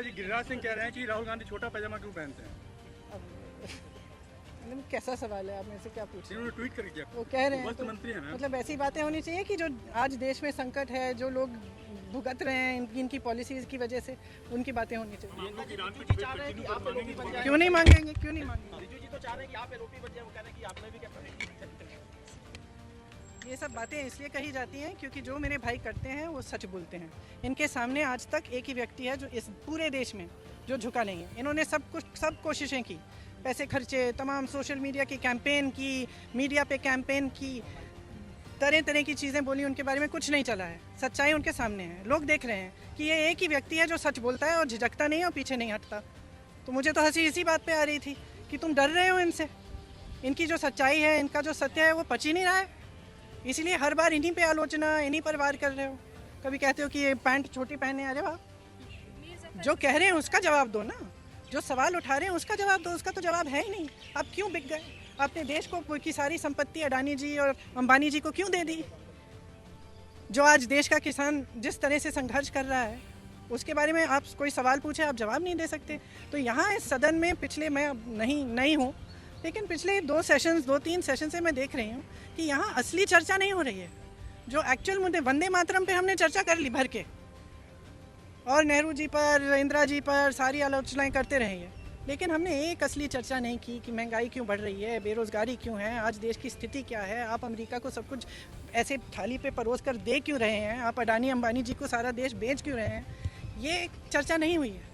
प्रियंका जी, गिरिराज सिंह कह रहे हैं कि राहुल गांधी छोटा पैजामा क्यों पहनते हैं? अब कैसा सवाल है, आप मेरे से क्या पूछ रहे हैं? उन्होंने ट्वीट कर दिया। वो कह रहे हैं वस्त्र तो मंत्री हैं मैम। मतलब ऐसी बातें होनी चाहिए कि जो आज देश में संकट है, जो लोग भुगत रहे हैं इनकी पॉलिसीज की वजह से, उनकी बातें होनी चाहिए। क्यों नहीं मांगेंगे, क्यों नहीं मांगेंगे? रिजू जी तो चाह रहे हैं कि आप एलओपी बन जाए, वो कह रहे हैं कि आप में भी क्या फर्क है? ये सब बातें इसलिए कही जाती हैं क्योंकि जो मेरे भाई करते हैं वो सच बोलते हैं। इनके सामने आज तक एक ही व्यक्ति है जो इस पूरे देश में जो झुका नहीं है। इन्होंने सब कोशिशें की, पैसे खर्चे, तमाम सोशल मीडिया की कैंपेन की, मीडिया पे कैंपेन की, तरह तरह की चीज़ें बोली, उनके बारे में कुछ नहीं चला है। सच्चाई उनके सामने है, लोग देख रहे हैं कि ये एक ही व्यक्ति है जो सच बोलता है और झिझकता नहीं है और पीछे नहीं हटता। तो मुझे तो हंसी इसी बात पे आ रही थी कि तुम डर रहे हो इनसे, इनकी जो सच्चाई है, इनका जो सत्य है वो पच ही नहीं रहा है, इसीलिए हर बार इन्हीं पे आलोचना, इन्हीं पर वार कर रहे हो। कभी कहते हो कि ये पैंट छोटी पहने, अरे वाह, जो कह रहे हैं उसका जवाब दो ना, जो सवाल उठा रहे हैं उसका जवाब दो। उसका तो जवाब है ही नहीं। आप क्यों बिक गए? आपने देश को की सारी संपत्ति अडानी जी और अंबानी जी को क्यों दे दी? जो आज देश का किसान जिस तरह से संघर्ष कर रहा है उसके बारे में आप कोई सवाल पूछे, आप जवाब नहीं दे सकते। तो यहाँ इस सदन में पिछले, मैं नहीं हूँ, लेकिन पिछले 2-3 सेशन से मैं देख रही हूँ कि यहाँ असली चर्चा नहीं हो रही है। जो एक्चुअल मुद्दे, वंदे मातरम पे हमने चर्चा कर ली भर के, और नेहरू जी पर, इंदिरा जी पर सारी आलोचनाएं करते रहे हैं, लेकिन हमने एक असली चर्चा नहीं की कि महंगाई क्यों बढ़ रही है, बेरोज़गारी क्यों है, आज देश की स्थिति क्या है, आप अमेरिका को सब कुछ ऐसे थाली पे परोस कर दे क्यों रहे हैं, आप अडानी अंबानी जी को सारा देश बेच क्यों रहे हैं, ये चर्चा नहीं हुई है।